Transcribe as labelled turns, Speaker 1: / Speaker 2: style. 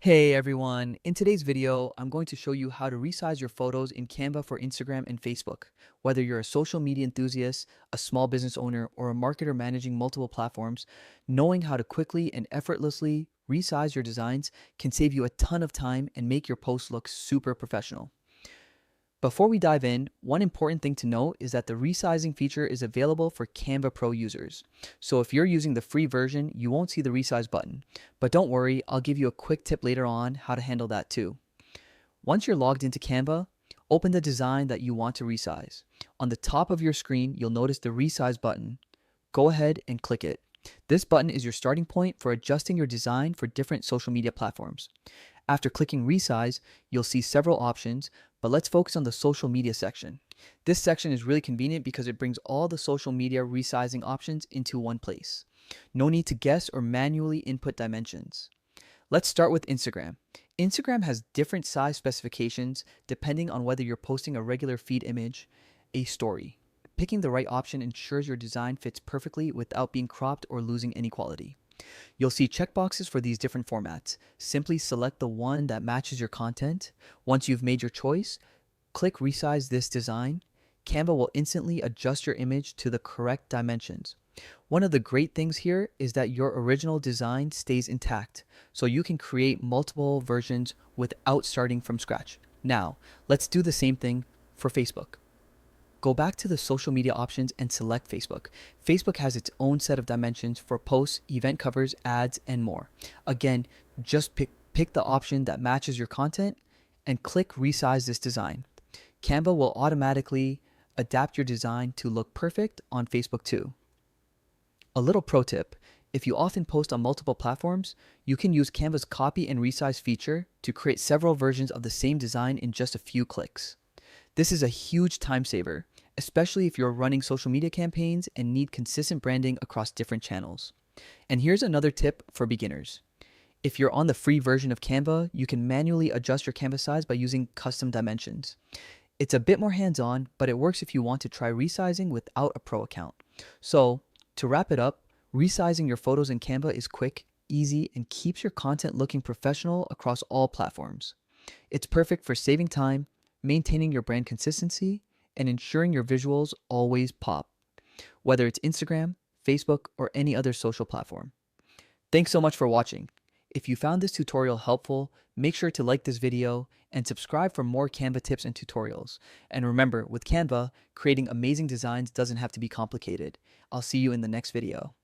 Speaker 1: Hey everyone, in today's video, I'm going to show you how to resize your photos in Canva for Instagram and Facebook. Whether you're a social media enthusiast, a small business owner, or a marketer managing multiple platforms, knowing how to quickly and effortlessly resize your designs can save you a ton of time and make your posts look super professional. Before we dive in, one important thing to note is that the resizing feature is available for Canva Pro users. So if you're using the free version, you won't see the resize button. But don't worry, I'll give you a quick tip later on how to handle that too. Once you're logged into Canva, open the design that you want to resize. On the top of your screen, you'll notice the resize button. Go ahead and click it. This button is your starting point for adjusting your design for different social media platforms. After clicking Resize, you'll see several options, but let's focus on the social media section. This section is really convenient because it brings all the social media resizing options into one place. No need to guess or manually input dimensions. Let's start with Instagram. Instagram has different size specifications depending on whether you're posting a regular feed image, a story. Picking the right option ensures your design fits perfectly without being cropped or losing any quality. You'll see checkboxes for these different formats. Simply select the one that matches your content. Once you've made your choice, click Resize this design. Canva will instantly adjust your image to the correct dimensions. One of the great things here is that your original design stays intact, so you can create multiple versions without starting from scratch. Now, let's do the same thing for Facebook. Go back to the social media options and select Facebook. Facebook has its own set of dimensions for posts, event covers, ads, and more. Again, just pick the option that matches your content and click Resize this design. Canva will automatically adapt your design to look perfect on Facebook too. A little pro tip, if you often post on multiple platforms, you can use Canva's copy and resize feature to create several versions of the same design in just a few clicks. This is a huge time saver, especially if you're running social media campaigns and need consistent branding across different channels. And here's another tip for beginners. If you're on the free version of Canva, you can manually adjust your canvas size by using custom dimensions. It's a bit more hands-on, but it works if you want to try resizing without a pro account. So, to wrap it up, resizing your photos in Canva is quick, easy, and keeps your content looking professional across all platforms. It's perfect for saving time, maintaining your brand consistency, and ensuring your visuals always pop, whether it's Instagram, Facebook, or any other social platform. Thanks so much for watching. If you found this tutorial helpful, make sure to like this video and subscribe for more Canva tips and tutorials. And remember, with Canva, creating amazing designs doesn't have to be complicated. I'll see you in the next video.